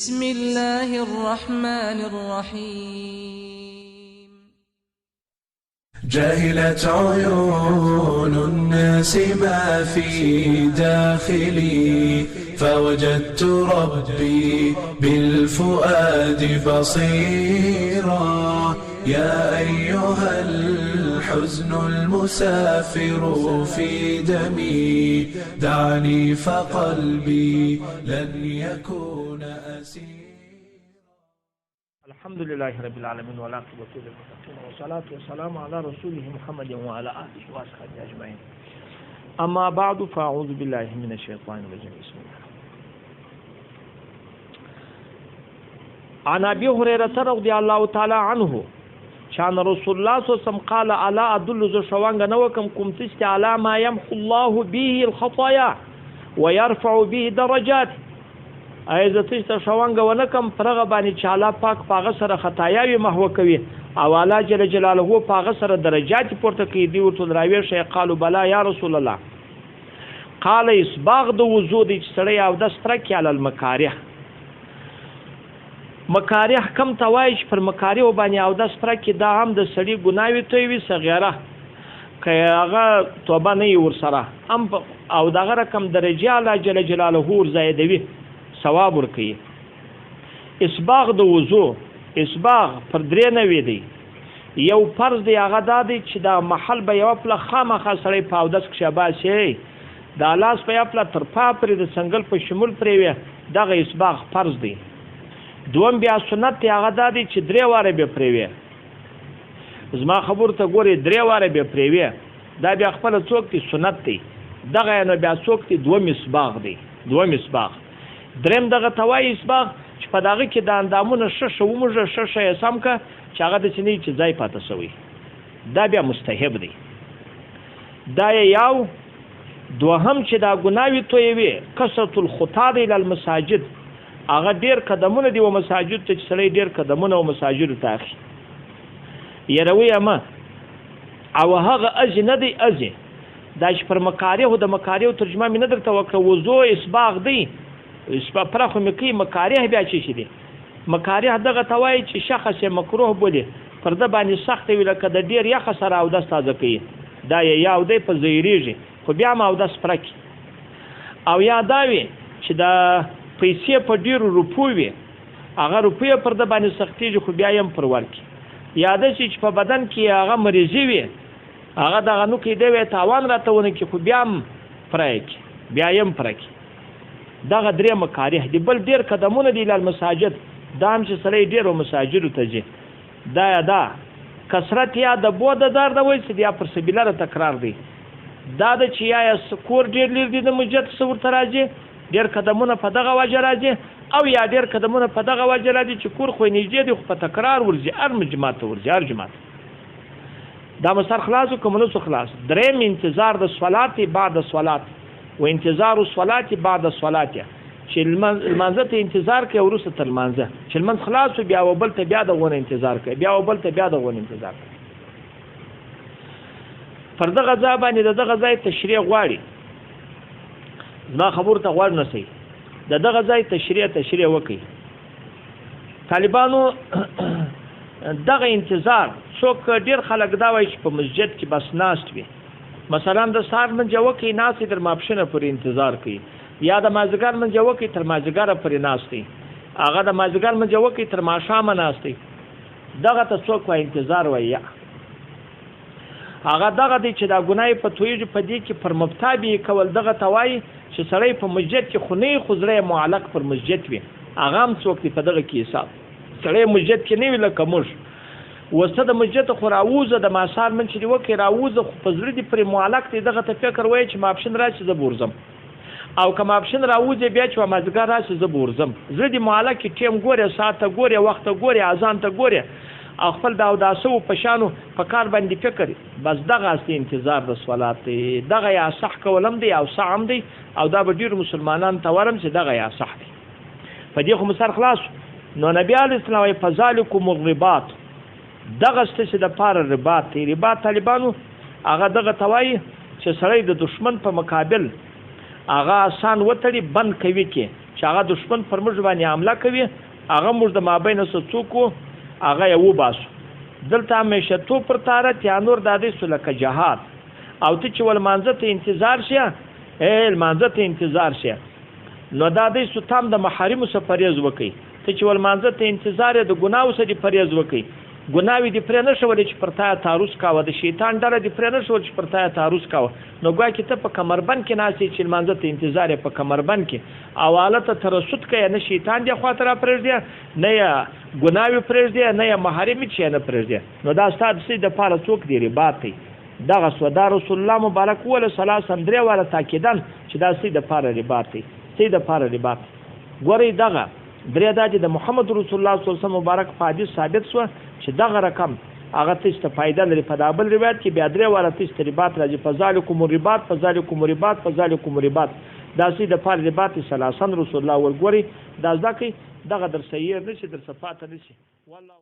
بسم الله الرحمن الرحيم. جهلت عيون الناس ما في داخلي، فوجدت ربي بالفؤاد بصيرا. يا أيها الحزن المسافر في دمي، دعني فقلبي لن يكون أسيرا. الحمد لله رب العالمين والعاقبة للمتقين والصلاة والسلام على رسوله محمد وعلى آله وصحبه أجمعين. أما بعد فأعوذ بالله من الشيطان الرجيم. بسم الله. عن أبي هريرة رضي الله تعالى عنه شان رسول الله صلى الله عليه وسلم قال: ألا أدل ذو شوانغ نوكم كمتست على ما يمحو الله به الخطايا ويرفع به درجات. ایزتش ته شوانګ ونکم پرغه باندې چې الله پاک پاغه سره خطایاوي محو کوي او الله جل جلاله پاغه سره درجات پورته کوي. دی ورته راوي شي قالوا بلا یا رسول الله. قال اسباغ د وضو دي چې سړی او د سترک علی المکاره. مکاره کم توایش پر مکاره باندې او د سترک دا هم د سړی ګناوي توي صغیره که هغه توبه نه ور سره ام او دغه رقم درجه الله جل جلاله ور زیاتوي ثواب ورکوي. اسباغ د وضو اسباغ پر درې نوي دی. یو فرض دی هغه دا دی چې دا محل به یو پله خامخا سړی په اودس کښې باسي دا لاس په یو پله تر پا پرې د څنګل په شمول پرې وي دغه اسباغ فرض دی. دوم بیا سنت دی هغه دا دی چې درې واره به پرې وي. زما خبرو ته ګورې درې واره به پرې وي دا بیا خپله څوک دی سنت دی. دغه نو بیا څوک دی دوم اسباغ دی. دوم اسباغ دریم دغه توای اسباغ چې په دغه کې د اندامونو ششه وموږه ششه یې سم که چې هغه داسې نه چې ځای پاته شوی دا بیا مستحب دی. دا یو. دوهم چې دا ګناوي تویوي کثرة الخطا دی الی المساجد. هغه ډېر قدمونه دی و مساجد ته چې سړی ډېر قدمونه و مساجدو ته اخلي یروي اما او هغه اجې نه دی اجې دا چې پر مکاریهو د مکاریهو ترجمه مې نه درته وکړه. وضو اسباغ دی پرخو مې کوي مکاریه بیا چې شي دي مکاریه دغه ته وایي چې شخص یې مکروه بولي پر ده باندې سخت وي لکه د ډېر یخه سره اودس تازه کوي دا یې یا اودی په زیریږي خو بیا هم اودس پوره کړي. او یا دا وي چې د پیسې په ډېرو روپو وي هغه روپیې پر ده باندې سختېږي خو بیا یې هم پر ورکړي. یا دا چې په بدن کې هغه مریضي وي هغه دغه نو کې دی وی تاوان راته ونه کړي خو بیا هم پوره یې کړي بیا یې هم پوره کړي. دغه درې مکاره دي. بل ډېر قدمونه دي له المساجد دا هم چې سړی ډېرو مساجدو ته ځي دا یا دا کثرت یا د بوده دار د وایي چې یا پر سبیله د تکرار دی. دا د چې یا کور ډېر لرې دی د مسجد څه ورته راځي ډېر قدمونه په دغه وجه راځي او یا ډېر قدمونه په دغه وجه راځي چې کور خو نږدې دی خو په تکرار ورځي هر جماعت ته ورځي هر جماعت. دا مسر خلاصو که منوسو خلاص. دریم انتظار د صلات بعد صلات و انتظار الصلاه بعد الصلاه چې المنځه ته انتظار کوي وروسته تر المنځه چې المنځ خلاص بیا و بل ته بیا دغه انتظار کوي بیا و بل ته بیا دغه انتظار کوي. پر دغه ځای باندې دغه ځای تشریح غواړي زما خبرو ته غوږ نسئ دغه ځای تشریح وکړي. طالبانو دغه انتظار څوک ډېر خلک دا وایي چې په مسجد کې بس ناست وي مثلا د سهار منځه وکړي ناستې تر ماپښینه پورې انتظار کوي یا د مازدیګر منځه وکړي تر مازدیګره پورې ناست دی هغه د مازدیګر منځه وکړي تر ماښامه ناست دی دغه ته څوک وایي انتظار وایي هغه دغه دی چې دا ګناه په تویږي په دې کې پر مبتا به کول دغه ته وایي چې سړی په مسجد کې خو نه خو زړی معلق پر مسجد وي هغه هم څوک دی په دغه کې حساب سړی مسجد کې نه وي لکه موږ وسته د مسجد خو راووزه د ماسار من چې دی وکړي راووزه خو په زړه دې پرې معلق دی دغه ته فکر وایي چې ماپښین راشي زه به ورځم او که ماپښین راووځې بیا چې مازدیګر راشي زه به ورځم زړه دې معلق کې ټیم ګورې ساعت ته ګورې وخت ته ګورې اذان ته ګورې او خپل د اوداسو په شانو په کار باندې فکر بس دغه اصلي انتظار د صلات دی. دغه یا صح کولم دی او صح هم دی او دا به ډېرو مسلمانانو ته ورم چې دغه یا صح دی. په دې خو مسر خلاص نو نبي علیه السلام وایي فذلکم الرباط دغه ستاسې دپاره رباط دی. رباط طالبانو هغه دغه ته وایي چې سړی د دشمن په مقابل هغه آسان وتړي بند کوي کې چې هغه دشمن پر موږ باندې حمله کوي هغه موږ د مابین څه څوک هغه یې وباسو دلته همیشه تو پر تارت یا نور د دې سلکه جهاد او ته چې ول مانځه ته انتظار شه مانځه ته انتظار شه نو دا دې ستام د محارم سره پرهیز وکي ته چې ول مانځه ته انتظار د ګناو سره پرهیز وکي ګناوي دې پرې نه شولې چې پرتا تعرض کاوه د شیطان ډله دې پرې نه شول چې پرتا تعرض کاوه نو ګویا کې ته په کمربند کې ناسې چې مانځه ته انتظار په کمربند کې او حالت ترسد کوي نه شیطان دې خاطر پرېږدي نه یا ګناوي پرېږدي نه یا محارم چې نه پرېږدي نو دا ستاسو سي د پاره څوک دی رباط دغه سودا رسول الله مبارک وله سلاسم درې والا تاکیدن چې دا سي د پاره رباط سي د پاره رباط ګوري دغه درې دا چې د محمد رسول الله صلی الله علیه وسلم مبارک په حدیث ثابت شو چې دغه رقم هغه تاسو ته فائدہ لري په دابل روایت کې بیا درې والا تاسو رباط راځي فذالکم رباط فذالکم رباط فذالکم رباط دا سي د پاره رباط سلاسن رسول الله ورګوري دا ځکه دغه در صحیح نشي در صفات نشي والله